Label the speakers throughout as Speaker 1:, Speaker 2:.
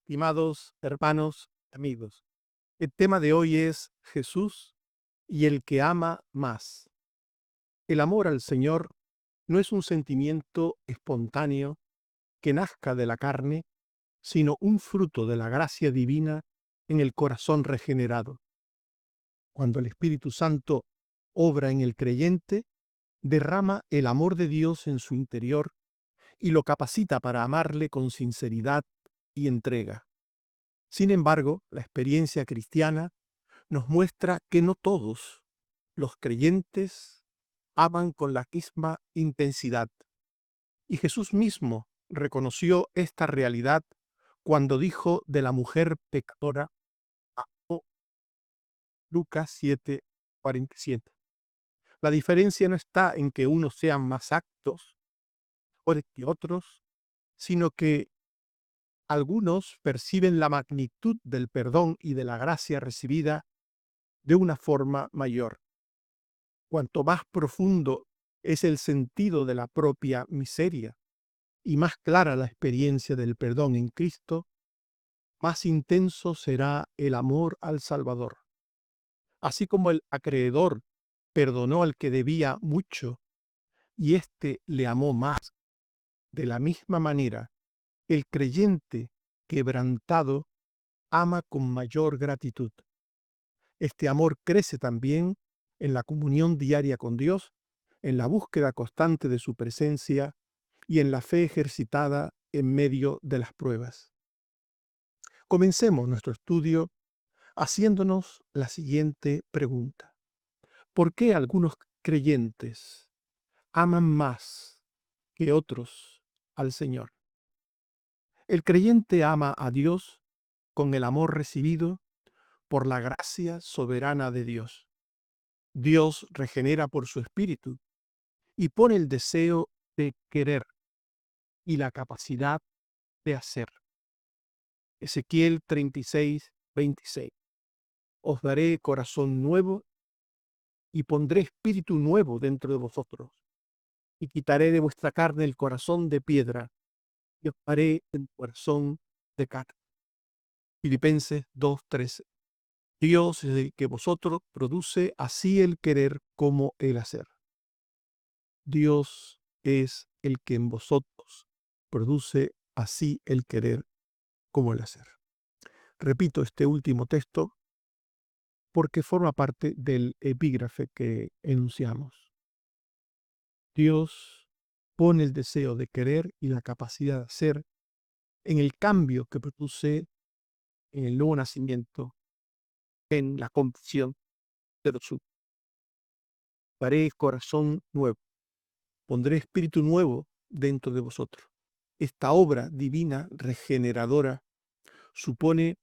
Speaker 1: Estimados hermanos, amigos, el tema de hoy es Jesús y el que ama más. El amor al Señor no es un sentimiento espontáneo que nazca de la carne, sino un fruto de la gracia divina en el corazón regenerado. Cuando el Espíritu Santo obra en el creyente, derrama el amor de Dios en su interior y lo capacita para amarle con sinceridad y entrega. Sin embargo, la experiencia cristiana nos muestra que no todos los creyentes aman con la misma intensidad. Y Jesús mismo reconoció esta realidad cuando dijo de la mujer pecadora, Lucas 7:47. La diferencia no está en que unos sean más aptos que otros, sino que algunos perciben la magnitud del perdón y de la gracia recibida de una forma mayor. Cuanto más profundo es el sentido de la propia miseria y más clara la experiencia del perdón en Cristo, más intenso será el amor al Salvador. Así como el acreedor perdonó al que debía mucho y éste le amó más, de la misma manera, el creyente quebrantado ama con mayor gratitud. Este amor crece también en la comunión diaria con Dios, en la búsqueda constante de su presencia y en la fe ejercitada en medio de las pruebas. Comencemos nuestro estudio haciéndonos la siguiente pregunta. ¿Por qué algunos creyentes aman más que otros al Señor? El creyente ama a Dios con el amor recibido por la gracia soberana de Dios. Dios regenera por su espíritu y pone el deseo de querer y la capacidad de hacer. Ezequiel 36:26. Os daré corazón nuevo y pondré espíritu nuevo dentro de vosotros. Y quitaré de vuestra carne el corazón de piedra y os haré el corazón de carne. Filipenses 2:13. Dios es el que vosotros produce así el querer como el hacer. Dios es el que en vosotros produce así el querer como el hacer. Repito este último texto porque forma parte del epígrafe que enunciamos. Dios pone el deseo de querer y la capacidad de hacer en el cambio que produce en el nuevo nacimiento, en la conversión de los suyos. Daré corazón nuevo, pondré espíritu nuevo dentro de vosotros. Esta obra divina regeneradora supone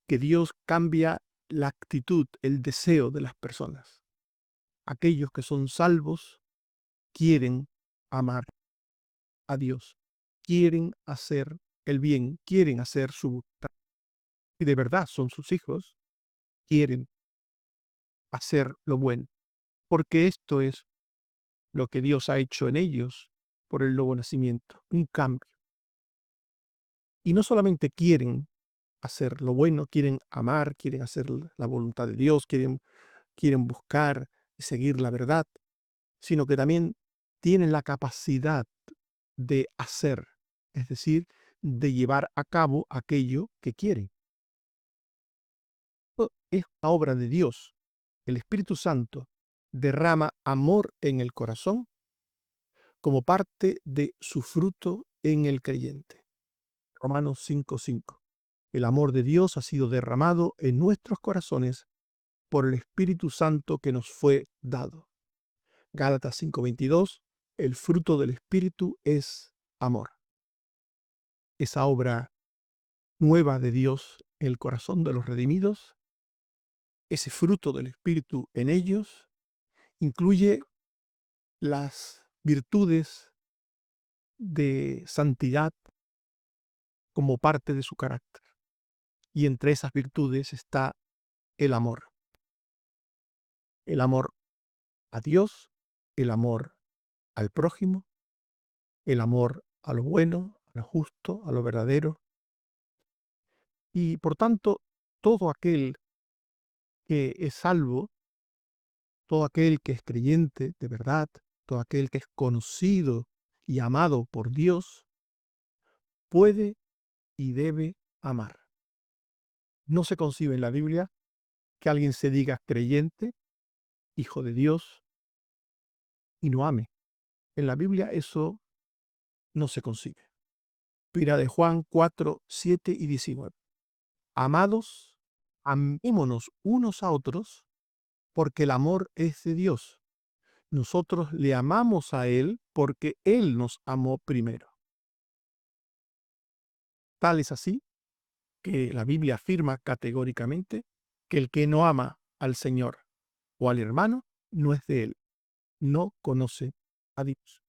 Speaker 1: que Dios cambia la actitud, el deseo de las personas. Aquellos que son salvos quieren amar a Dios, quieren hacer el bien, quieren hacer su voluntad. Y de verdad son sus hijos, quieren hacer lo bueno, porque esto es lo que Dios ha hecho en ellos por el nuevo nacimiento, un cambio. Y no solamente quieren hacer lo bueno, quieren amar, quieren hacer la voluntad de Dios, quieren buscar y seguir la verdad, sino que también tienen la capacidad de hacer, es decir, de llevar a cabo aquello que quieren. Es la obra de Dios. El Espíritu Santo derrama amor en el corazón como parte de su fruto en el creyente. Romanos 5:5. El amor de Dios ha sido derramado en nuestros corazones por el Espíritu Santo que nos fue dado. Gálatas 5:22. El fruto del Espíritu es amor. Esa obra nueva de Dios en el corazón de los redimidos, ese fruto del Espíritu en ellos, incluye las virtudes de santidad como parte de su carácter. Y entre esas virtudes está el amor. El amor a Dios, el amor al prójimo, el amor a lo bueno, a lo justo, a lo verdadero. Y por tanto, todo aquel que es salvo, todo aquel que es creyente de verdad, todo aquel que es conocido y amado por Dios, puede y debe amar. No se concibe en la Biblia que alguien se diga creyente, hijo de Dios, y no ame. En la Biblia eso no se concibe. Mira de Juan 4, 7 y 19. Amados, amémonos unos a otros, porque el amor es de Dios. Nosotros le amamos a Él porque Él nos amó primero. Tal es así que la Biblia afirma categóricamente que el que no ama al Señor o al hermano no es de Él, no conoce a Dios.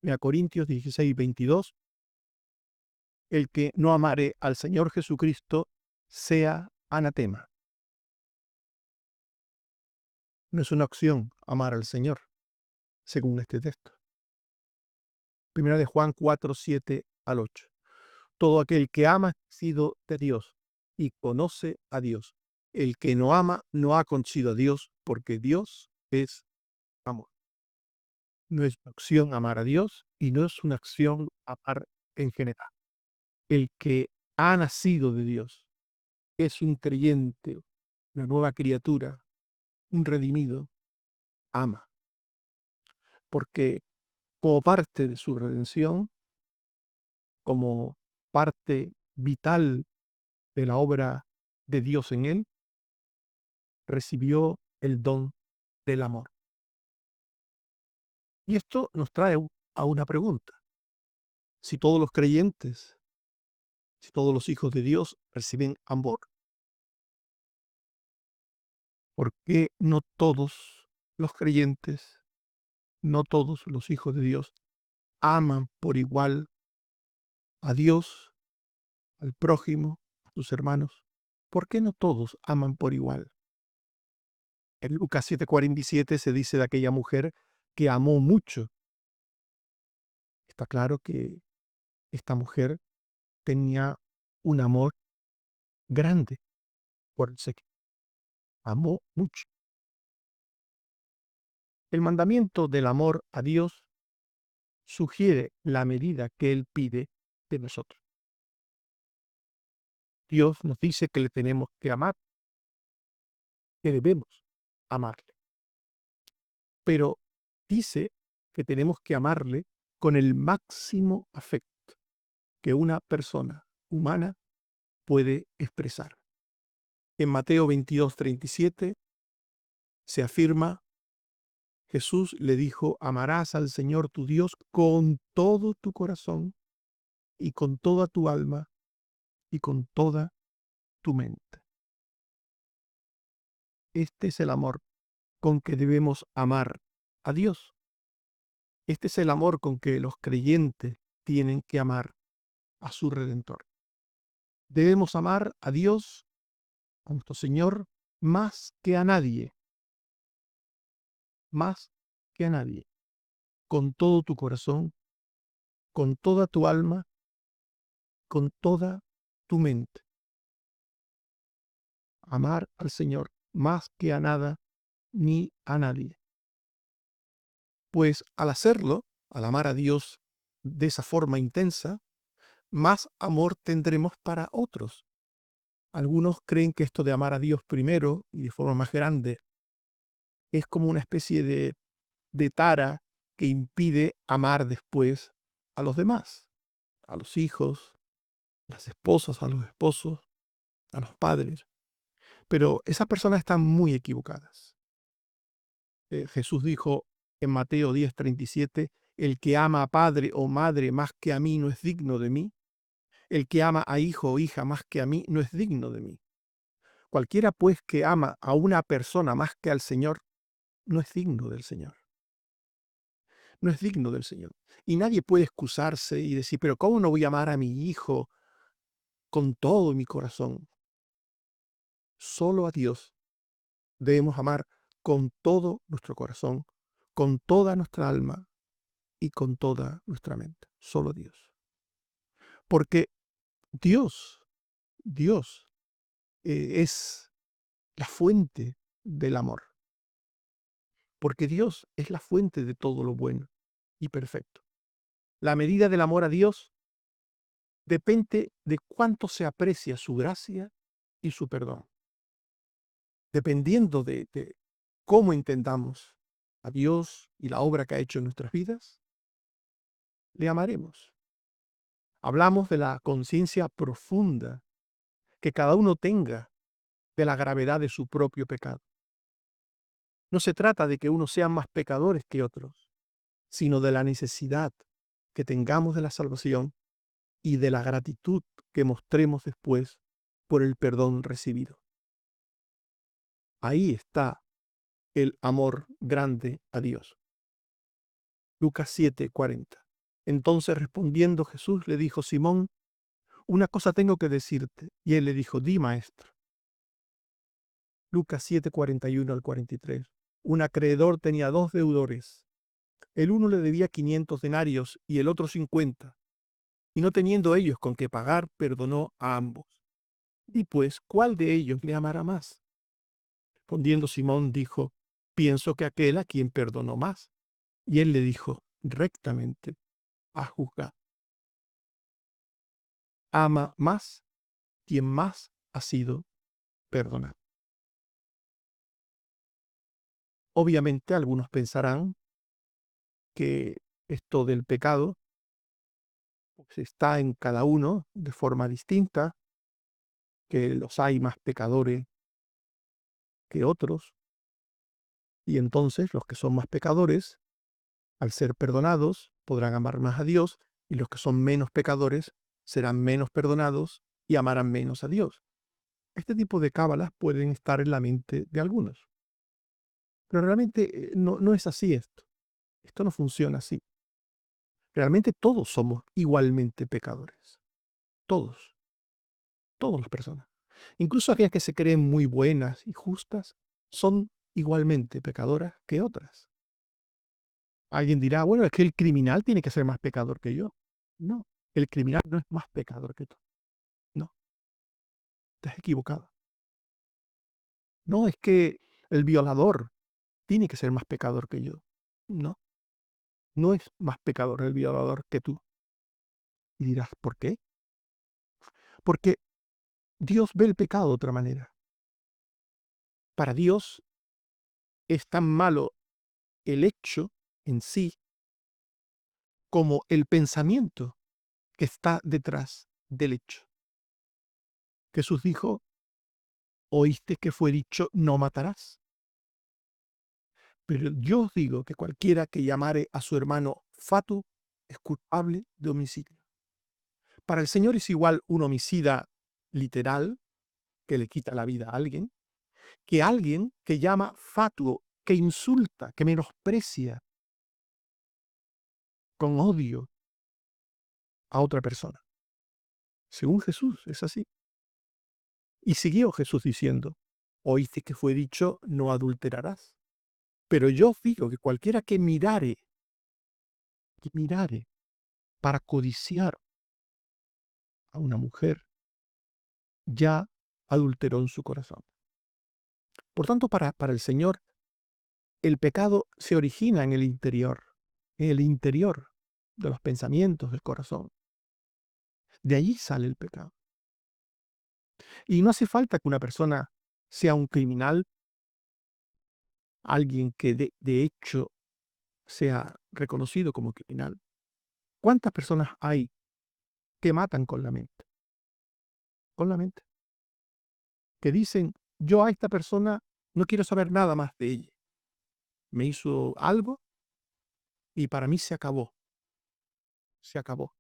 Speaker 1: Mira Corintios 16, 22, el que no amare al Señor Jesucristo sea anatema. No es una opción amar al Señor, según este texto. Primera de Juan 4, 7 al 8. Todo aquel que ama ha sido de Dios y conoce a Dios. El que no ama no ha conocido a Dios, porque Dios es amor. No es una opción amar a Dios y no es una acción amar en general. El que ha nacido de Dios es un creyente, una nueva criatura, un redimido, ama, porque como parte de su redención, como parte vital de la obra de Dios en él, recibió el don del amor. Y esto nos trae a una pregunta. Si todos los creyentes, si todos los hijos de Dios reciben amor, ¿por qué no todos los creyentes, no todos los hijos de Dios aman por igual a Dios, al prójimo, a sus hermanos? ¿Por qué no todos aman por igual? En Lucas 7:47 se dice de aquella mujer que amó mucho. Está claro que esta mujer tenía un amor grande por el Señor. Amó mucho. El mandamiento del amor a Dios sugiere la medida que Él pide de nosotros. Dios nos dice que le tenemos que amar, que debemos amarle. Pero dice que tenemos que amarle con el máximo afecto que una persona humana puede expresar. En Mateo 22:37 se afirma, Jesús le dijo, amarás al Señor tu Dios con todo tu corazón y con toda tu alma y con toda tu mente. Este es el amor con que debemos amar a Dios. Este es el amor con que los creyentes tienen que amar a su Redentor. Debemos amar a Dios, a nuestro Señor, más que a nadie, más que a nadie, con todo tu corazón, con toda tu alma, con toda tu mente. Amar al Señor más que a nada ni a nadie. Pues al hacerlo, al amar a Dios de esa forma intensa, más amor tendremos para otros. Algunos creen que esto de amar a Dios primero y de forma más grande es como una especie de tara que impide amar después a los demás, a los hijos, a las esposas, a los esposos, a los padres. Pero esas personas están muy equivocadas. Jesús dijo en Mateo 10:37, el que ama a padre o madre más que a mí no es digno de mí. El que ama a hijo o hija más que a mí no es digno de mí. Cualquiera pues que ama a una persona más que al Señor no es digno del Señor. No es digno del Señor. Y nadie puede excusarse y decir, pero ¿cómo no voy a amar a mi hijo con todo mi corazón? Solo a Dios debemos amar con todo nuestro corazón, con toda nuestra alma y con toda nuestra mente. Solo Dios. Porque Dios es la fuente del amor, porque Dios es la fuente de todo lo bueno y perfecto. La medida del amor a Dios depende de cuánto se aprecia su gracia y su perdón. Dependiendo de cómo entendamos a Dios y la obra que ha hecho en nuestras vidas, le amaremos. Hablamos de la conciencia profunda que cada uno tenga de la gravedad de su propio pecado. No se trata de que unos sean más pecadores que otros, sino de la necesidad que tengamos de la salvación y de la gratitud que mostremos después por el perdón recibido. Ahí está el amor grande a Dios. Lucas 7:40. Entonces respondiendo Jesús le dijo: Simón, una cosa tengo que decirte. Y él le dijo: di, maestro. Lucas 7:41 al 43. Un acreedor tenía 2 deudores. El uno le debía 500 denarios y el otro 50. Y no teniendo ellos con qué pagar, perdonó a ambos. Y pues, ¿cuál de ellos le amará más? Respondiendo Simón dijo: pienso que aquel a quien perdonó más. Y él le dijo: rectamente has juzgado. Ama más quien más ha sido perdonado. Obviamente algunos pensarán que esto del pecado pues, está en cada uno de forma distinta, que los hay más pecadores que otros, y entonces los que son más pecadores, al ser perdonados, podrán amar más a Dios, y los que son menos pecadores serán menos perdonados y amarán menos a Dios. Este tipo de cábalas pueden estar en la mente de algunos, pero realmente no es así esto. Esto no funciona así. Realmente todos somos igualmente pecadores. Todos, todas las personas. Incluso aquellas que se creen muy buenas y justas son igualmente pecadoras que otras. Alguien dirá: bueno, es que el criminal tiene que ser más pecador que yo. No, el criminal no es más pecador que tú. No, estás equivocado. No, es que el violador tiene que ser más pecador que yo. No, no es más pecador el violador que tú. Y dirás: ¿por qué? Porque Dios ve el pecado de otra manera. Para Dios es tan malo el hecho en sí como el pensamiento que está detrás del hecho. Jesús dijo: oíste que fue dicho, no matarás. Pero yo os digo que cualquiera que llamare a su hermano fatu es culpable de homicidio. Para el Señor es igual un homicida literal, que le quita la vida a alguien, que alguien que llama fatuo, que insulta, que menosprecia con odio a otra persona. Según Jesús es así. Y siguió Jesús diciendo: oíste que fue dicho, no adulterarás. Pero yo os digo que cualquiera que mirare para codiciar a una mujer, ya adulteró en su corazón. Por tanto, para el Señor, el pecado se origina en el interior de los pensamientos del corazón. De allí sale el pecado. Y no hace falta que una persona sea un criminal, alguien que de hecho sea reconocido como criminal. ¿Cuántas personas hay que matan con la mente? Con la mente. Que dicen: yo a esta persona no quiero saber nada más de ella. Me hizo algo y para mí se acabó. Se acabó.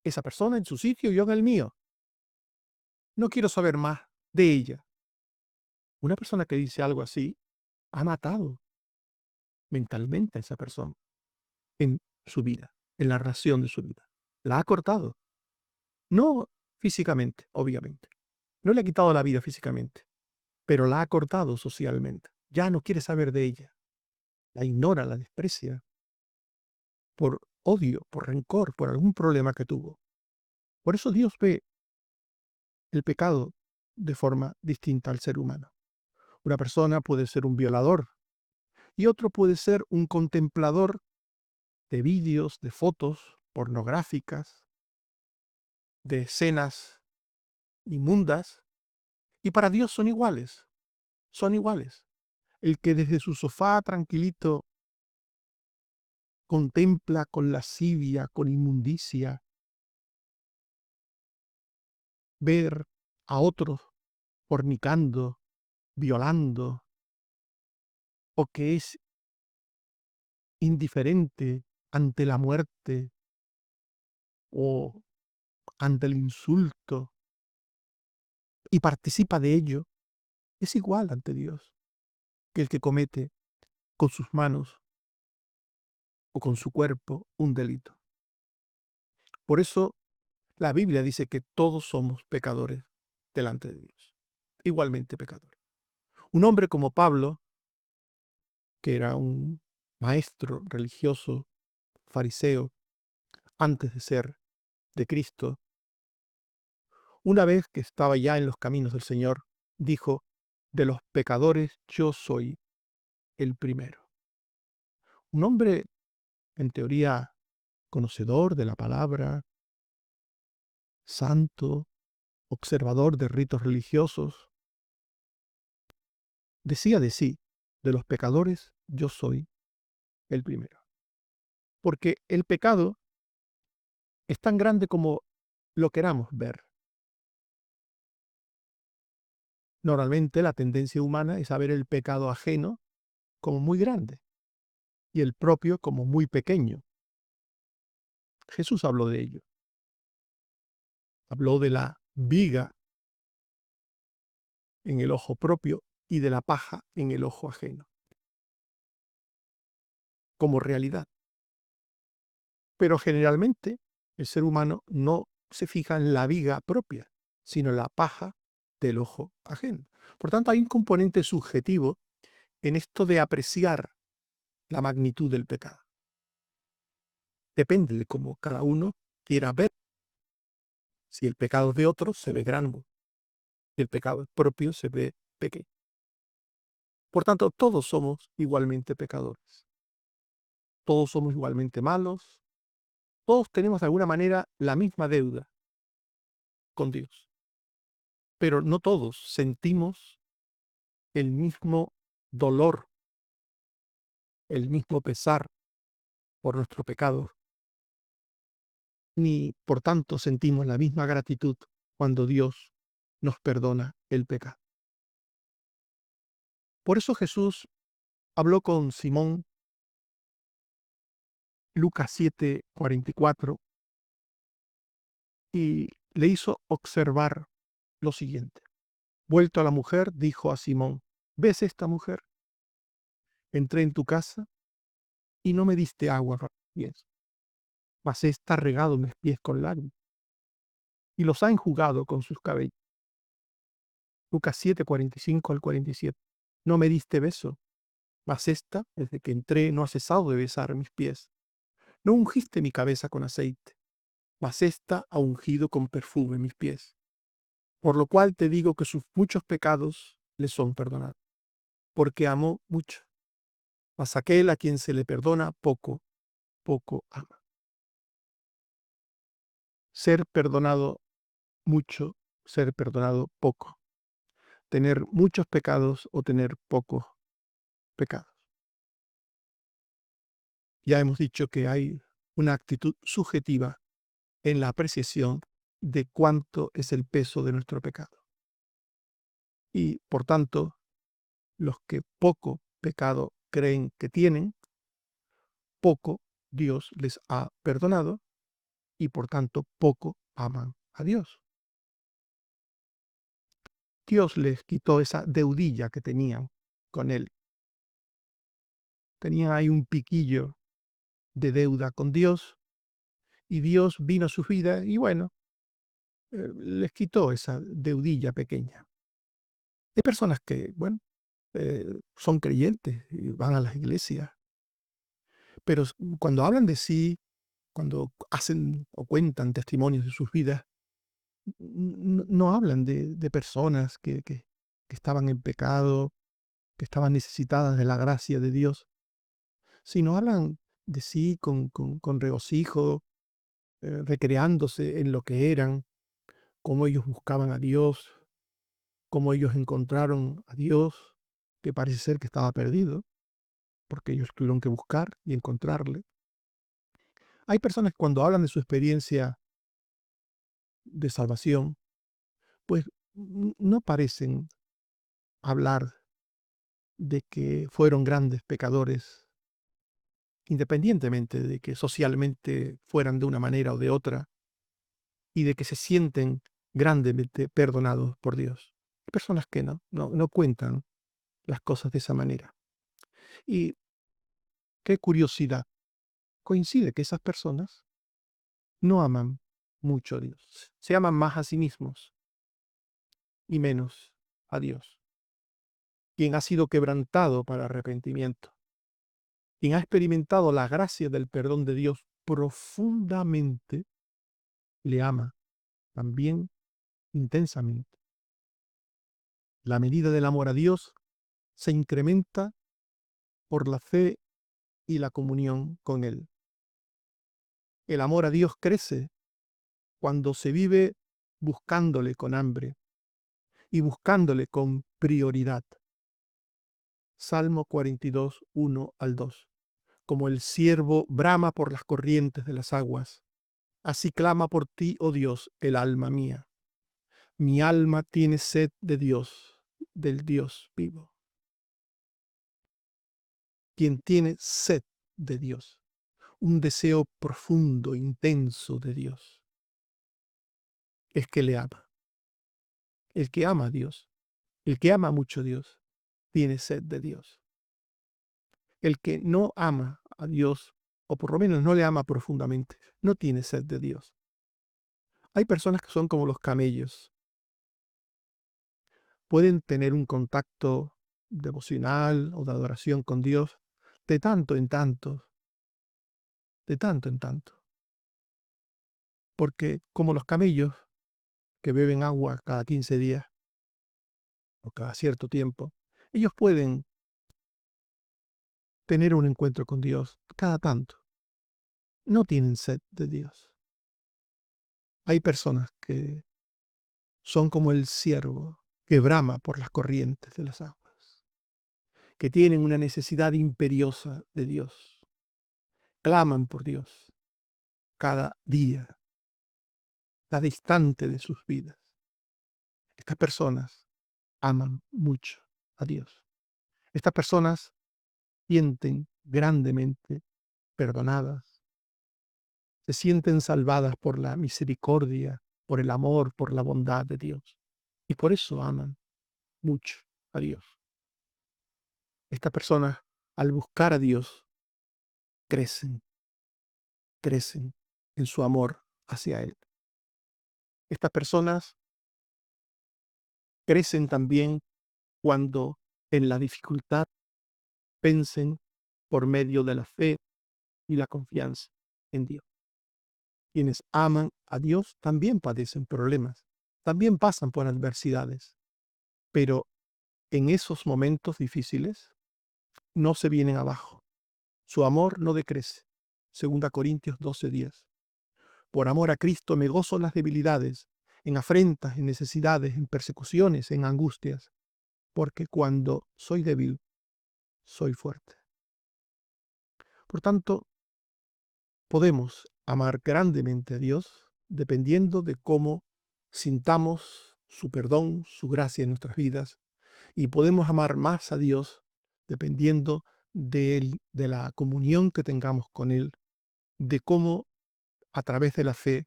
Speaker 1: Esa persona en su sitio, yo en el mío. No quiero saber más de ella. Una persona que dice algo así ha matado mentalmente a esa persona en su vida, en la relación de su vida. La ha cortado. No físicamente, obviamente. No le ha quitado la vida físicamente, pero la ha cortado socialmente. Ya no quiere saber de ella. La ignora, la desprecia por odio, por rencor, por algún problema que tuvo. Por eso Dios ve el pecado de forma distinta al ser humano. Una persona puede ser un violador y otro puede ser un contemplador de vídeos, de fotos pornográficas, de escenas inmundas, y para Dios son iguales, son iguales. El que desde su sofá tranquilito contempla con lascivia, con inmundicia, ver a otros fornicando, violando, o que es indiferente ante la muerte o ante el insulto y participa de ello, es igual ante Dios que el que comete con sus manos o con su cuerpo un delito. Por eso la Biblia dice que todos somos pecadores delante de Dios, igualmente pecadores. Un hombre como Pablo, que era un maestro religioso, fariseo, antes de ser de Cristo, una vez que estaba ya en los caminos del Señor, dijo, de los pecadores yo soy el primero. Un hombre, en teoría, conocedor de la palabra, santo, observador de ritos religiosos, decía de sí, de los pecadores yo soy el primero. Porque el pecado es tan grande como lo queramos ver. Normalmente la tendencia humana es a ver el pecado ajeno como muy grande y el propio como muy pequeño. Jesús habló de ello. Habló de la viga en el ojo propio y de la paja en el ojo ajeno, como realidad. Pero generalmente el ser humano no se fija en la viga propia, sino en la paja del ojo ajeno. Por tanto, hay un componente subjetivo en esto de apreciar la magnitud del pecado. Depende de cómo cada uno quiera ver. Si el pecado es de otro, se ve grande. Si el pecado es propio, se ve pequeño. Por tanto, todos somos igualmente pecadores. Todos somos igualmente malos. Todos tenemos de alguna manera la misma deuda con Dios. Pero no todos sentimos el mismo dolor, el mismo pesar por nuestro pecado, ni por tanto sentimos la misma gratitud cuando Dios nos perdona el pecado. Por eso Jesús habló con Simón, Lucas 7:44, y le hizo observar lo siguiente. Vuelto a la mujer, dijo a Simón, ¿ves esta mujer? Entré en tu casa y no me diste agua para los pies, mas ésta ha regado mis pies con lágrimas y los ha enjugado con sus cabellos. Lucas 7:45-47. No me diste beso, mas ésta, desde que entré, no ha cesado de besar mis pies. No ungiste mi cabeza con aceite, mas ésta ha ungido con perfume mis pies. Por lo cual te digo que sus muchos pecados le son perdonados, porque amó mucho. Mas aquel a quien se le perdona poco, poco ama. Ser perdonado mucho, ser perdonado poco. Tener muchos pecados o tener pocos pecados. Ya hemos dicho que hay una actitud subjetiva en la apreciación de cuánto es el peso de nuestro pecado. Y por tanto, los que poco pecado creen que tienen, poco Dios les ha perdonado y por tanto poco aman a Dios. Dios les quitó esa deudilla que tenían con Él. Tenían ahí un piquillo de deuda con Dios y Dios vino a su vida y bueno, les quitó esa deudilla pequeña. Hay personas que, bueno, son creyentes y van a las iglesias, pero cuando hablan de sí, cuando hacen o cuentan testimonios de sus vidas, no hablan de personas que estaban en pecado, que estaban necesitadas de la gracia de Dios, sino hablan de sí con regocijo, recreándose en lo que eran, cómo ellos buscaban a Dios, cómo ellos encontraron a Dios, que parece ser que estaba perdido, porque ellos tuvieron que buscar y encontrarle. Hay personas que cuando hablan de su experiencia de salvación, pues no parecen hablar de que fueron grandes pecadores, independientemente de que socialmente fueran de una manera o de otra, y de que se sienten grandemente perdonados por Dios. Hay personas que no cuentan las cosas de esa manera. Y qué curiosidad, coincide que esas personas no aman mucho a Dios, se aman más a sí mismos y menos a Dios, quien ha sido quebrantado para arrepentimiento, quien ha experimentado la gracia del perdón de Dios profundamente, le ama también intensamente. La medida del amor a Dios se incrementa por la fe y la comunión con Él. El amor a Dios crece cuando se vive buscándole con hambre y buscándole con prioridad. Salmo 42, 1 al 2. Como el ciervo brama por las corrientes de las aguas, así clama por ti, oh Dios, el alma mía. Mi alma tiene sed de Dios, del Dios vivo. Quien tiene sed de Dios, un deseo profundo, intenso de Dios, es que le ama. El que ama a Dios, el que ama mucho a Dios, tiene sed de Dios. El que no ama a Dios, o por lo menos no le ama profundamente, no tiene sed de Dios. Hay personas que son como los camellos. Pueden tener un contacto devocional o de adoración con Dios de tanto en tanto, de tanto en tanto. Porque como los camellos que beben agua cada 15 días o cada cierto tiempo, ellos pueden tener un encuentro con Dios cada tanto. No tienen sed de Dios. Hay personas que son como el ciervo que brama por las corrientes de las aguas, que tienen una necesidad imperiosa de Dios, claman por Dios cada día, cada instante de sus vidas. Estas personas aman mucho a Dios. Estas personas sienten grandemente perdonadas, se sienten salvadas por la misericordia, por el amor, por la bondad de Dios. Y por eso aman mucho a Dios. Estas personas, al buscar a Dios, crecen, crecen en su amor hacia Él. Estas personas crecen también cuando en la dificultad vencen por medio de la fe y la confianza en Dios. Quienes aman a Dios también padecen problemas, también pasan por adversidades, pero en esos momentos difíciles no se vienen abajo. Su amor no decrece. 2 Corintios 12:10. Por amor a Cristo me gozo en las debilidades, en afrentas, en necesidades, en persecuciones, en angustias, porque cuando soy débil, soy fuerte. Por tanto, podemos amar grandemente a Dios dependiendo de cómo sintamos su perdón, su gracia en nuestras vidas, y podemos amar más a Dios dependiendo de la comunión que tengamos con Él, de cómo a través de la fe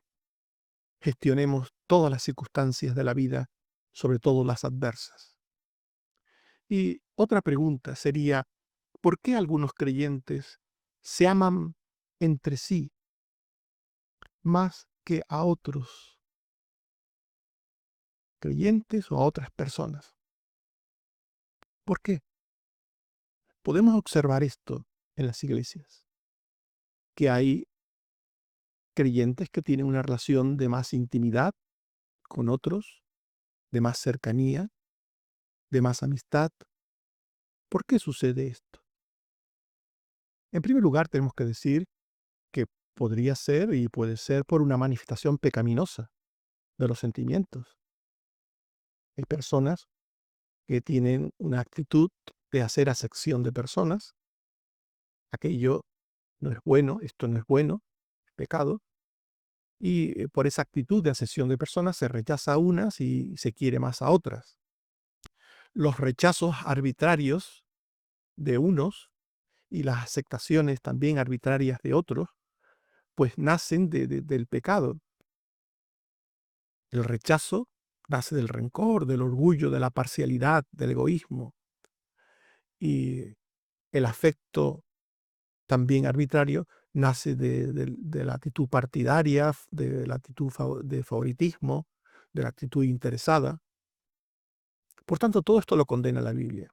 Speaker 1: gestionemos todas las circunstancias de la vida, sobre todo las adversas. Y otra pregunta sería, ¿por qué algunos creyentes se aman entre sí más que a otros creyentes o a otras personas? ¿Por qué? Podemos observar esto en las iglesias, que hay creyentes que tienen una relación de más intimidad con otros, de más cercanía, de más amistad. ¿Por qué sucede esto? En primer lugar, tenemos que decir que podría ser y puede ser por una manifestación pecaminosa de los sentimientos. Hay personas que tienen una actitud de hacer acepción de personas. Aquello no es bueno, esto no es bueno, es pecado. Y por esa actitud de acepción de personas se rechaza a unas y se quiere más a otras. Los rechazos arbitrarios de unos y las aceptaciones también arbitrarias de otros, pues nacen del pecado. El rechazo nace del rencor, del orgullo, de la parcialidad, del egoísmo. Y el afecto también arbitrario nace de la actitud partidaria, de la actitud de favoritismo, de la actitud interesada. Por tanto, todo esto lo condena la Biblia.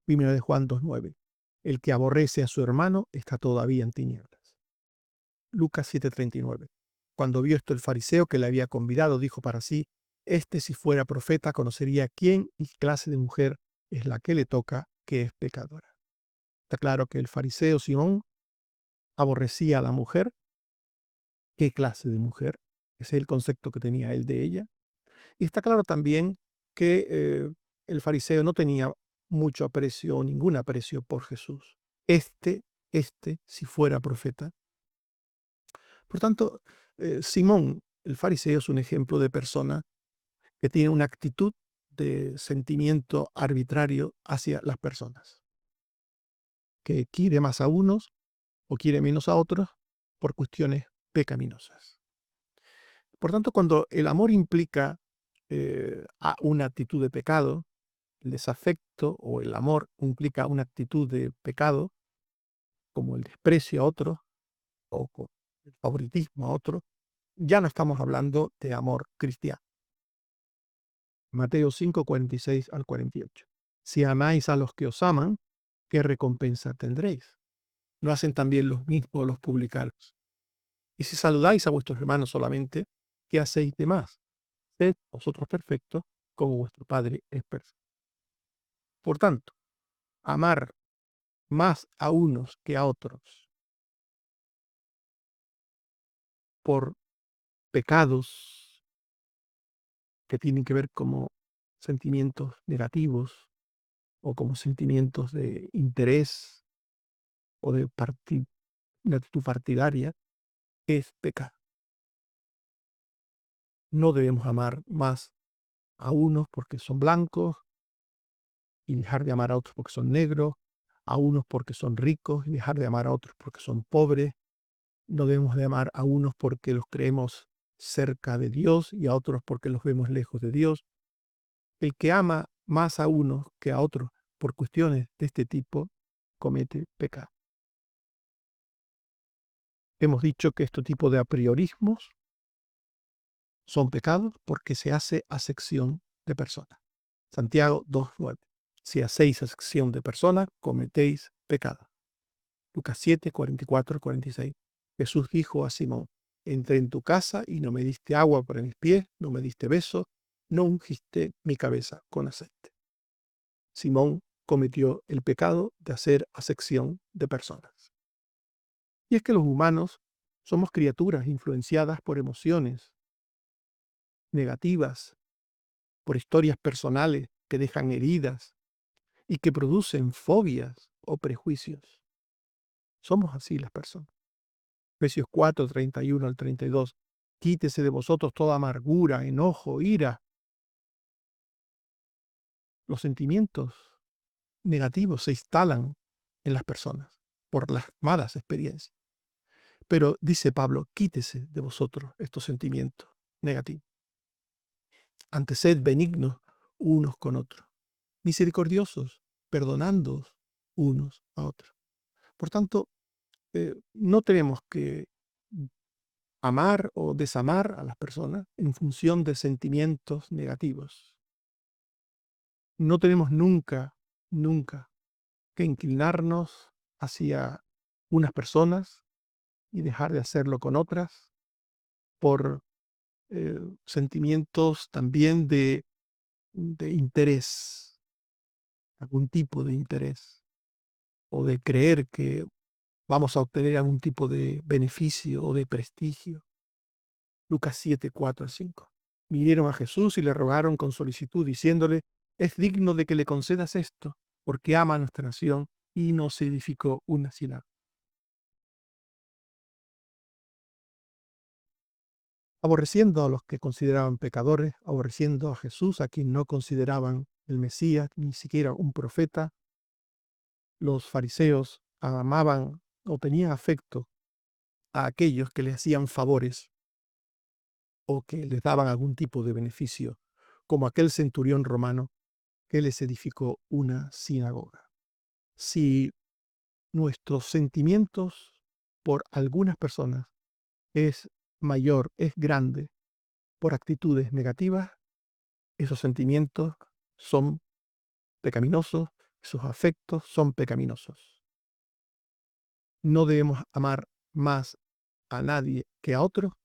Speaker 1: Primera de Juan 2:9. El que aborrece a su hermano está todavía en tinieblas. Lucas 7:39. Cuando vio esto el fariseo que le había convidado, dijo para sí, este si fuera profeta conocería quién y qué clase de mujer es la que le toca, que es pecadora. Está claro que el fariseo Simón aborrecía a la mujer. ¿Qué clase de mujer? Ese es el concepto que tenía él de ella. Y está claro también que el fariseo no tenía mucho aprecio o ningún aprecio por Jesús. Si fuera profeta. Por tanto, Simón, el fariseo, es un ejemplo de persona que tiene una actitud de sentimiento arbitrario hacia las personas, que quiere más a unos o quiere menos a otros por cuestiones pecaminosas. Por tanto, cuando el amor implica a una actitud de pecado, el desafecto o el amor implica una actitud de pecado, como el desprecio a otros o el favoritismo a otros, ya no estamos hablando de amor cristiano. Mateo 5, 46 al 48. Si amáis a los que os aman, ¿qué recompensa tendréis? ¿No hacen también los mismos los publicanos? Y si saludáis a vuestros hermanos solamente, ¿qué hacéis de más? Sed vosotros perfectos, como vuestro Padre es perfecto. Por tanto, amar más a unos que a otros por pecados que tienen que ver como sentimientos negativos o como sentimientos de interés o de una actitud partidaria, es pecado. No debemos amar más a unos porque son blancos y dejar de amar a otros porque son negros, a unos porque son ricos y dejar de amar a otros porque son pobres. No debemos de amar a unos porque los creemos cerca de Dios y a otros porque los vemos lejos de Dios. El que ama más a unos que a otros por cuestiones de este tipo comete pecado. Hemos dicho que este tipo de apriorismos son pecados porque se hace acepción de personas. Santiago 2:9. Si hacéis acepción de personas, cometéis pecado. Lucas 7, 44, 46. Jesús dijo a Simón, entré en tu casa y no me diste agua para mis pies, no me diste beso, no ungiste mi cabeza con aceite. Simón cometió el pecado de hacer acepción de personas. Y es que los humanos somos criaturas influenciadas por emociones negativas, por historias personales que dejan heridas y que producen fobias o prejuicios. Somos así las personas. Efesios 4, 31 al 32. Quítese de vosotros toda amargura, enojo, ira. Los sentimientos negativos se instalan en las personas por las malas experiencias. Pero dice Pablo, quítese de vosotros estos sentimientos negativos. Antes sed benignos unos con otros, misericordiosos, perdonándoos unos a otros. Por tanto, no tenemos que amar o desamar a las personas en función de sentimientos negativos. No tenemos nunca que inclinarnos hacia unas personas y dejar de hacerlo con otras por sentimientos también de interés, algún tipo de interés, o de creer que vamos a obtener algún tipo de beneficio o de prestigio. Lucas 7, 4 al 5. Vinieron a Jesús y le rogaron con solicitud, diciéndole, es digno de que le concedas esto, porque ama a nuestra nación y nos edificó una sinagoga. Aborreciendo a los que consideraban pecadores, aborreciendo a Jesús, a quien no consideraban el Mesías, ni siquiera un profeta, los fariseos amaban o tenían afecto a aquellos que les hacían favores o que les daban algún tipo de beneficio, como aquel centurión romano que les edificó una sinagoga. Si nuestros sentimientos por algunas personas es mayor, es grande, por actitudes negativas, esos sentimientos son pecaminosos, esos afectos son pecaminosos. No debemos amar más a nadie que a otro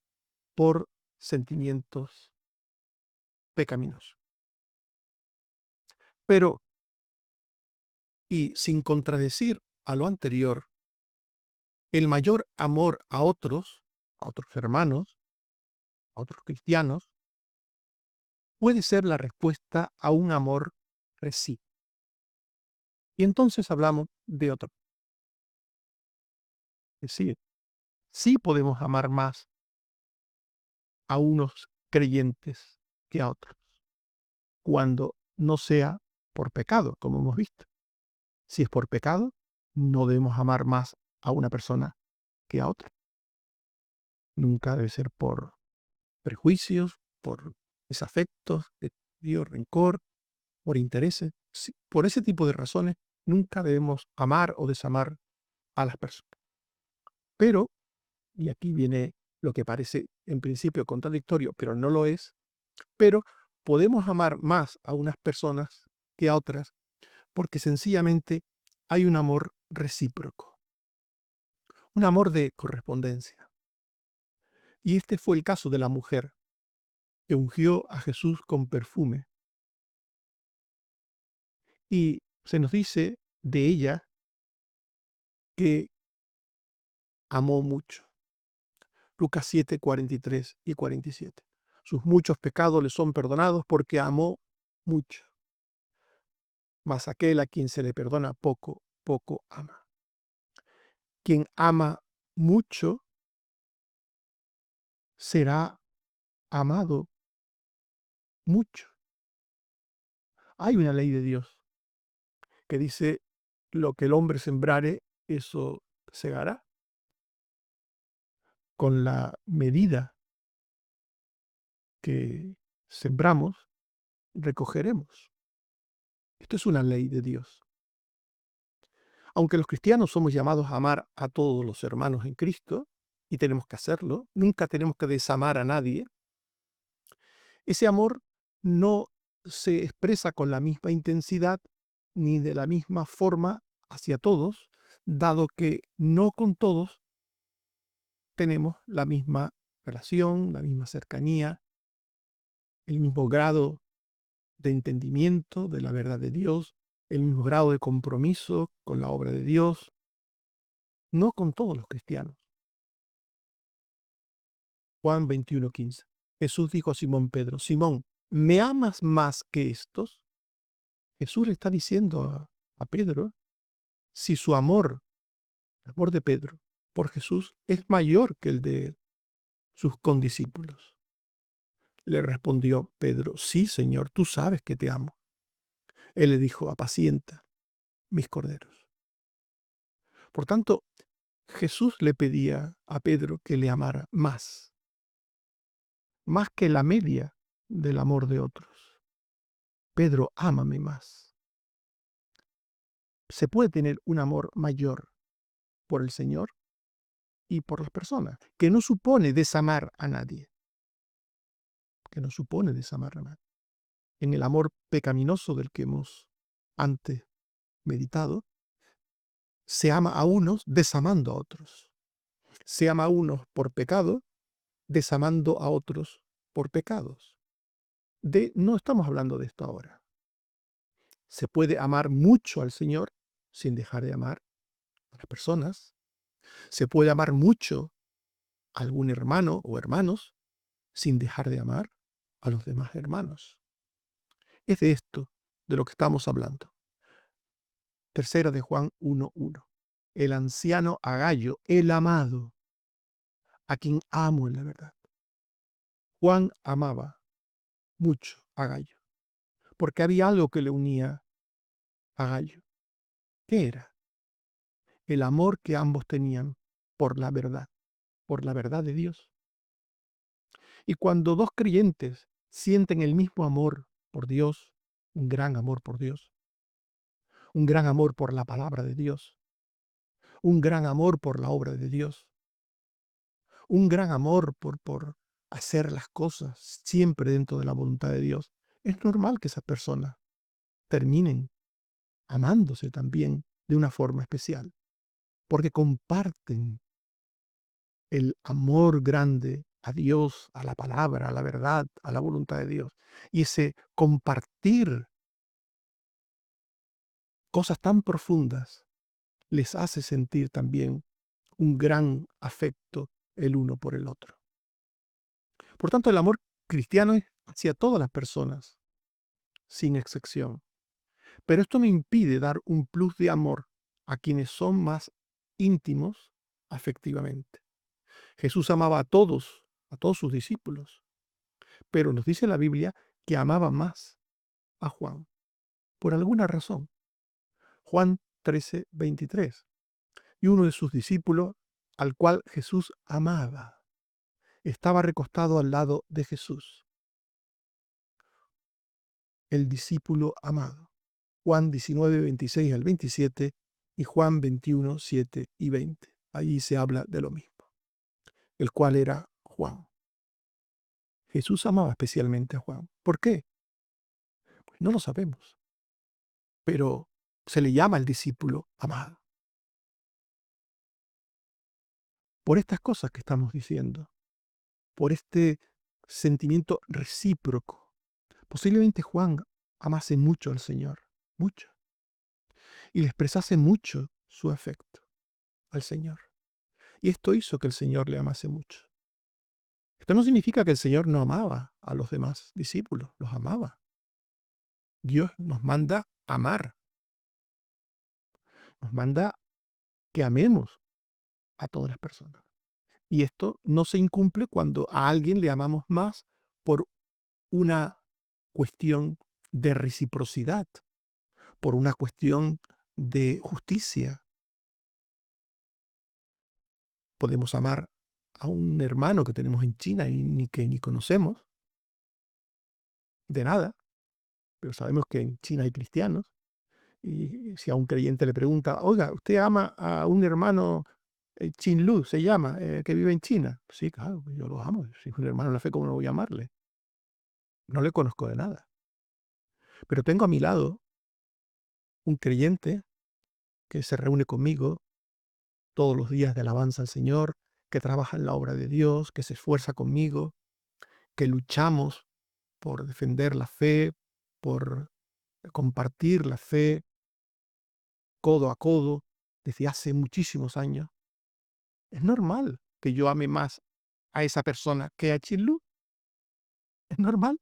Speaker 1: por sentimientos pecaminosos. Pero, y sin contradecir a lo anterior, el mayor amor a otros hermanos, a otros cristianos, puede ser la respuesta a un amor recíproco. Y entonces hablamos de otro. Es decir, sí podemos amar más a unos creyentes que a otros, cuando no sea por pecado, como hemos visto. Si es por pecado, no debemos amar más a una persona que a otra. Nunca debe ser por prejuicios, por desafectos, odio, rencor, por intereses. Por ese tipo de razones, nunca debemos amar o desamar a las personas. Pero, y aquí viene lo que parece en principio contradictorio, pero no lo es, pero podemos amar más a unas personas que a otras porque sencillamente hay un amor recíproco, un amor de correspondencia. Y este fue el caso de la mujer que ungió a Jesús con perfume. Y se nos dice de ella que amó mucho. Lucas 7, 43 y 47. Sus muchos pecados le son perdonados porque amó mucho. Mas aquel a quien se le perdona poco, poco ama. Quien ama mucho será amado mucho. Hay una ley de Dios que dice, lo que el hombre sembrare, eso segará. Con la medida que sembramos, recogeremos. Esto es una ley de Dios. Aunque los cristianos somos llamados a amar a todos los hermanos en Cristo, y tenemos que hacerlo, nunca tenemos que desamar a nadie, ese amor no se expresa con la misma intensidad ni de la misma forma hacia todos, dado que no con todos tenemos la misma relación, la misma cercanía, el mismo grado de entendimiento de la verdad de Dios, el mismo grado de compromiso con la obra de Dios, no con todos los cristianos. Juan 21:15. Jesús dijo a Simón Pedro, Simón, ¿me amas más que estos? Jesús le está diciendo a Pedro si su amor, el amor de Pedro por Jesús es mayor que el de sus condiscípulos. Le respondió Pedro, sí, Señor, tú sabes que te amo. Él le dijo, apacienta mis corderos. Por tanto, Jesús le pedía a Pedro que le amara más que la media del amor de otros. Pedro, ámame más. Se puede tener un amor mayor por el Señor y por las personas, que no supone desamar a nadie, En el amor pecaminoso del que hemos antes meditado, se ama a unos desamando a otros. Se ama a unos por pecado, desamando a otros por pecados. No estamos hablando de esto ahora. Se puede amar mucho al Señor sin dejar de amar a las personas. Se puede amar mucho a algún hermano o hermanos sin dejar de amar a los demás hermanos. Es de esto de lo que estamos hablando. Tercera de Juan 1:1. El anciano Agallo, el amado, a quien amo en la verdad. Juan amaba mucho a Agallo, porque había algo que le unía a Agallo. ¿Qué era? El amor que ambos tenían por la verdad de Dios. Y cuando dos creyentes sienten el mismo amor por Dios, un gran amor por Dios, un gran amor por la palabra de Dios, un gran amor por la obra de Dios, un gran amor por hacer las cosas siempre dentro de la voluntad de Dios, es normal que esas personas terminen amándose también de una forma especial, porque comparten el amor grande a Dios, a la palabra, a la verdad, a la voluntad de Dios. Y ese compartir cosas tan profundas les hace sentir también un gran afecto el uno por el otro. Por tanto, el amor cristiano es hacia todas las personas, sin excepción. Pero esto no impide dar un plus de amor a quienes son más íntimos afectivamente. Jesús amaba a todos sus discípulos, pero nos dice la Biblia que amaba más a Juan, por alguna razón. Juan 13:23. Y uno de sus discípulos, al cual Jesús amaba, estaba recostado al lado de Jesús, el discípulo amado. Juan 19:26 al 27 y Juan 21:7 y 20. Allí se habla de lo mismo, el cual era Juan. Jesús amaba especialmente a Juan. ¿Por qué? Pues no lo sabemos, pero se le llama el discípulo amado. Por estas cosas que estamos diciendo, por este sentimiento recíproco. Posiblemente Juan amase mucho al Señor, mucho, y le expresase mucho su afecto al Señor. Y esto hizo que el Señor le amase mucho. Esto no significa que el Señor no amaba a los demás discípulos, los amaba. Dios nos manda amar, nos manda que amemos a todas las personas. Y esto no se incumple cuando a alguien le amamos más por una cuestión de reciprocidad, por una cuestión de justicia. Podemos amar a un hermano que tenemos en China y que ni conocemos de nada, pero sabemos que en China hay cristianos. Y si a un creyente le pregunta, oiga, ¿usted ama a un hermano Chin Lu, se llama, que vive en China? Sí, claro, yo lo amo. Si es un hermano en la fe, ¿cómo no voy a amarle? No le conozco de nada. Pero tengo a mi lado un creyente que se reúne conmigo todos los días de alabanza al Señor, que trabaja en la obra de Dios, que se esfuerza conmigo, que luchamos por defender la fe, por compartir la fe codo a codo desde hace muchísimos años. Es normal que yo ame más a esa persona que a Chinlu. Es normal,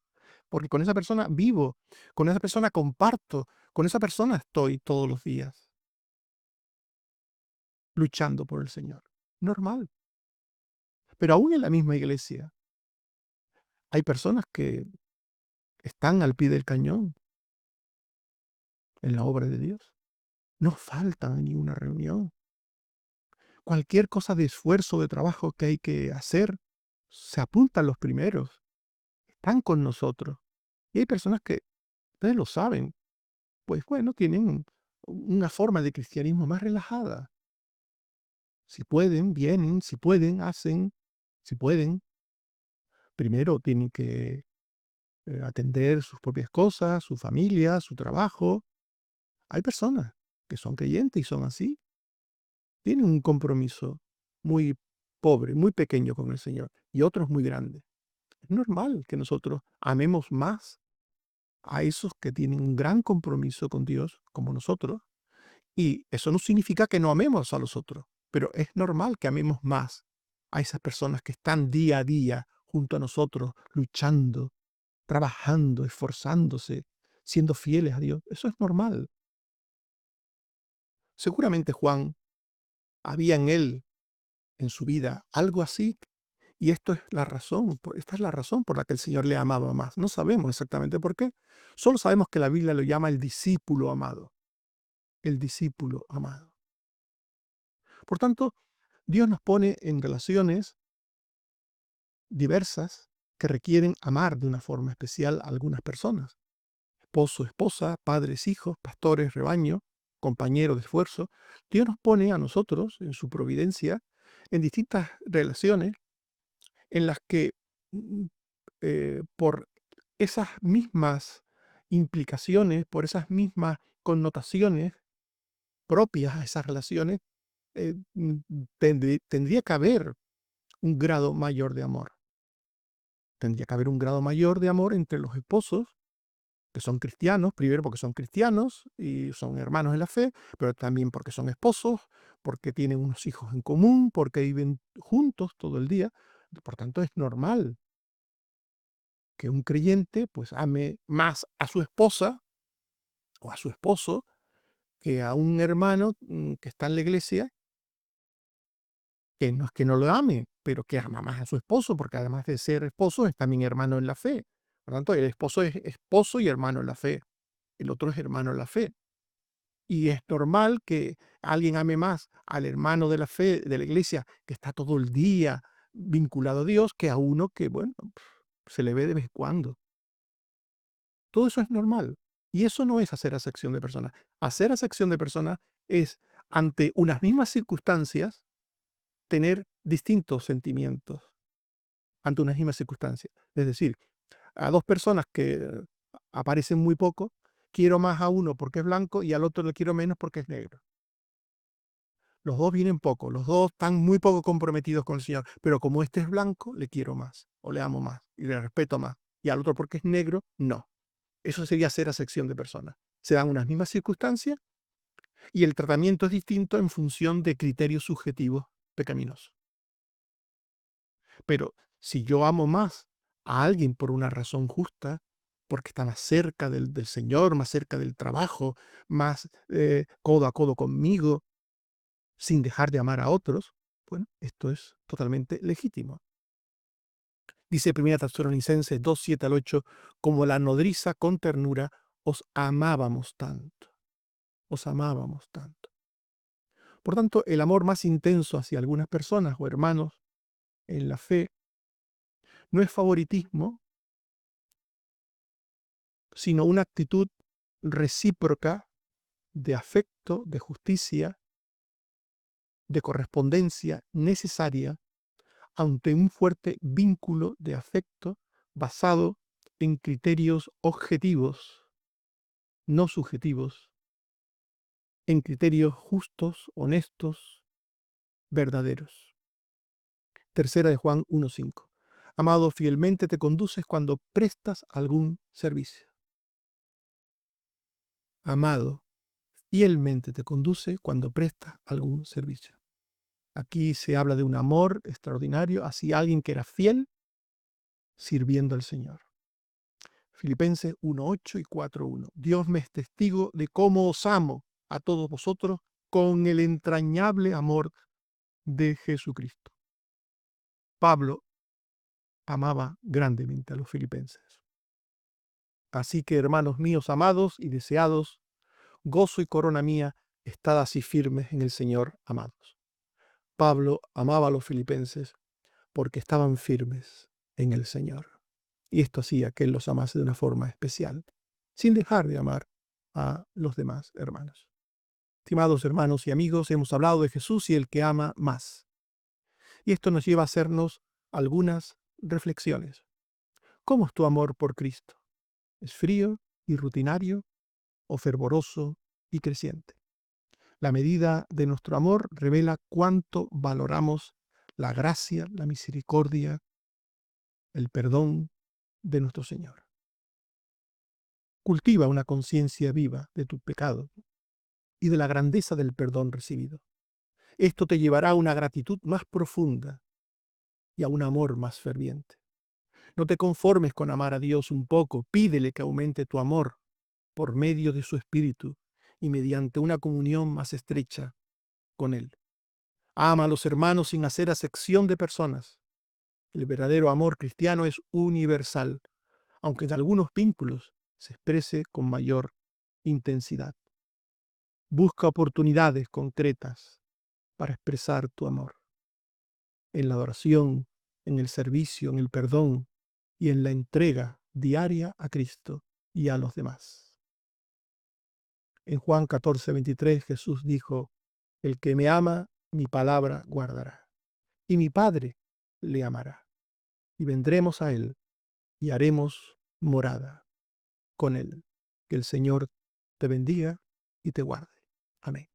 Speaker 1: porque con esa persona vivo, con esa persona comparto, con esa persona estoy todos los días luchando por el Señor. Normal. Pero aún en la misma iglesia hay personas que están al pie del cañón en la obra de Dios. No faltan en ninguna reunión. Cualquier cosa de esfuerzo, de trabajo que hay que hacer, se apuntan los primeros, están con nosotros. Y hay personas que, ustedes lo saben, pues bueno, tienen una forma de cristianismo más relajada. Si pueden, vienen, si pueden, hacen, si pueden. Primero tienen que atender sus propias cosas, su familia, su trabajo. Hay personas que son creyentes y son así. Tienen un compromiso muy pobre, muy pequeño con el Señor y otros muy grandes. Es normal que nosotros amemos más a esos que tienen un gran compromiso con Dios, como nosotros, y eso no significa que no amemos a los otros, pero es normal que amemos más a esas personas que están día a día junto a nosotros, luchando, trabajando, esforzándose, siendo fieles a Dios. Eso es normal. Seguramente Juan había en él, en su vida, algo así, y esto es la razón, esta es la razón por la que el Señor le amaba más. No sabemos exactamente por qué. Solo sabemos que la Biblia lo llama el discípulo amado. El discípulo amado. Por tanto, Dios nos pone en relaciones diversas que requieren amar de una forma especial a algunas personas. Esposo, esposa, padres, hijos, pastores, rebaño, compañeros de esfuerzo. Dios nos pone a nosotros, en su providencia, en distintas relaciones en las que mm, por esas mismas implicaciones, por esas mismas connotaciones propias a esas relaciones, tendría que haber un grado mayor de amor. Tendría que haber un grado mayor de amor entre los esposos que son cristianos, primero porque son cristianos y son hermanos en la fe, pero también porque son esposos, porque tienen unos hijos en común, porque viven juntos todo el día. Por tanto, es normal que un creyente pues ame más a su esposa o a su esposo que a un hermano que está en la iglesia, que no es que no lo ame, pero que ama más a su esposo, porque además de ser esposo es también hermano en la fe. Por tanto, el esposo es esposo y hermano en la fe. El otro es hermano en la fe. Y es normal que alguien ame más al hermano de la fe, de la iglesia, que está todo el día vinculado a Dios, que a uno que, bueno, se le ve de vez en cuando. Todo eso es normal. Y eso no es hacer acepción de personas. Hacer acepción de personas es, ante unas mismas circunstancias, tener distintos sentimientos ante unas mismas circunstancias. Es decir, a dos personas que aparecen muy poco, quiero más a uno porque es blanco y al otro le quiero menos porque es negro. Los dos vienen poco, los dos están muy poco comprometidos con el Señor, pero como este es blanco, le quiero más, o le amo más, y le respeto más. Y al otro porque es negro, no. Eso sería hacer acepción de personas. Se dan unas mismas circunstancias y el tratamiento es distinto en función de criterios subjetivos pecaminosos. Pero si yo amo más a alguien por una razón justa, porque está más cerca del Señor, más cerca del trabajo, más codo a codo conmigo, sin dejar de amar a otros, bueno, esto es totalmente legítimo. Dice 1 Tesalonicenses 2, 7 al 8, como la nodriza con ternura, os amábamos tanto, os amábamos tanto. Por tanto, el amor más intenso hacia algunas personas o hermanos en la fe no es favoritismo, sino una actitud recíproca de afecto, de justicia, de correspondencia necesaria ante un fuerte vínculo de afecto basado en criterios objetivos, no subjetivos, en criterios justos, honestos, verdaderos. Tercera de Juan 1:5. Amado, fielmente te conduces cuando prestas algún servicio. Amado, fielmente te conduce cuando prestas algún servicio. Aquí se habla de un amor extraordinario hacia alguien que era fiel sirviendo al Señor. Filipenses 1:8 y 4:1. Dios me es testigo de cómo os amo a todos vosotros con el entrañable amor de Jesucristo. Pablo amaba grandemente a los filipenses. Así que, hermanos míos amados y deseados, gozo y corona mía, estad así firmes en el Señor, amados. Pablo amaba a los filipenses porque estaban firmes en el Señor. Y esto hacía que él los amase de una forma especial, sin dejar de amar a los demás hermanos. Estimados hermanos y amigos, hemos hablado de Jesús y el que ama más. Y esto nos lleva a hacernos algunas reflexiones. ¿Cómo es tu amor por Cristo? ¿Es frío y rutinario o fervoroso y creciente? La medida de nuestro amor revela cuánto valoramos la gracia, la misericordia, el perdón de nuestro Señor. Cultiva una conciencia viva de tu pecado y de la grandeza del perdón recibido. Esto te llevará a una gratitud más profunda y a un amor más ferviente. No te conformes con amar a Dios un poco, pídele que aumente tu amor por medio de su Espíritu y mediante una comunión más estrecha con Él. Ama a los hermanos sin hacer acepción de personas. El verdadero amor cristiano es universal, aunque en algunos vínculos se exprese con mayor intensidad. Busca oportunidades concretas para expresar tu amor. En la adoración, en el servicio, en el perdón y en la entrega diaria a Cristo y a los demás. En Juan 14:23 Jesús dijo, el que me ama, mi palabra guardará, y mi Padre le amará, y vendremos a él y haremos morada con él. Que el Señor te bendiga y te guarde. Amén.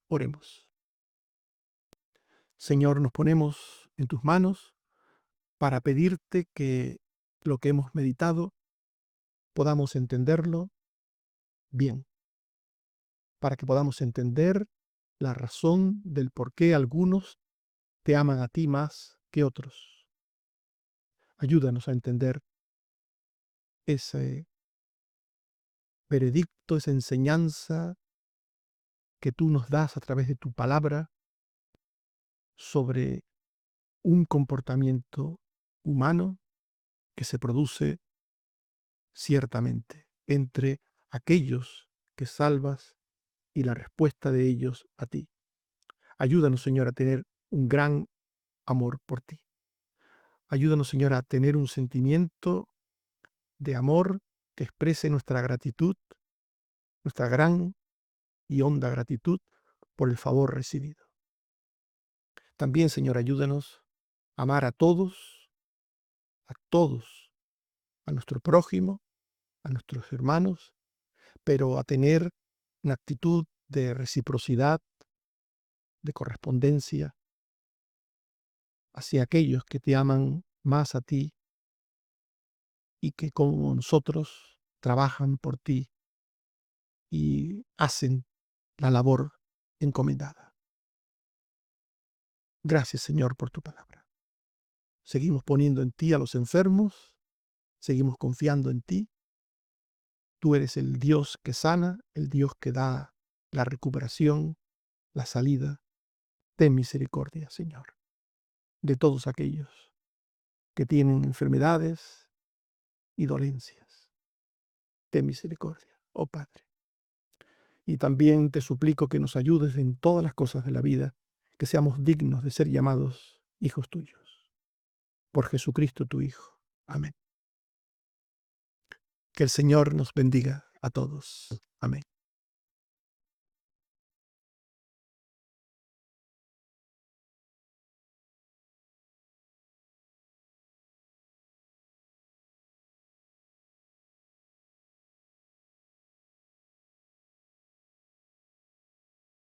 Speaker 1: Oremos. Señor, nos ponemos en tus manos para pedirte que lo que hemos meditado podamos entenderlo bien, para que podamos entender la razón del por qué algunos te aman a ti más que otros. Ayúdanos a entender ese veredicto, esa enseñanza que tú nos das a través de tu palabra sobre un comportamiento humano que se produce ciertamente entre aquellos que salvas y la respuesta de ellos a ti. Ayúdanos, Señor, a tener un gran amor por ti. Ayúdanos, Señor, a tener un sentimiento de amor que exprese nuestra gratitud, nuestra gran y honda gratitud por el favor recibido. También, Señor, ayúdanos a amar a nuestro prójimo, a nuestros hermanos, pero a tener una actitud de reciprocidad, de correspondencia hacia aquellos que te aman más a ti y que como nosotros trabajan por ti y hacen la labor encomendada. Gracias, Señor, por tu palabra. Seguimos poniendo en ti a los enfermos, seguimos confiando en ti. Tú eres el Dios que sana, el Dios que da la recuperación, la salida. Ten misericordia, Señor, de todos aquellos que tienen enfermedades y dolencias. Ten misericordia, oh Padre. Y también te suplico que nos ayudes en todas las cosas de la vida, que seamos dignos de ser llamados hijos tuyos. Por Jesucristo tu Hijo. Amén. Que el Señor nos bendiga a todos. Amén.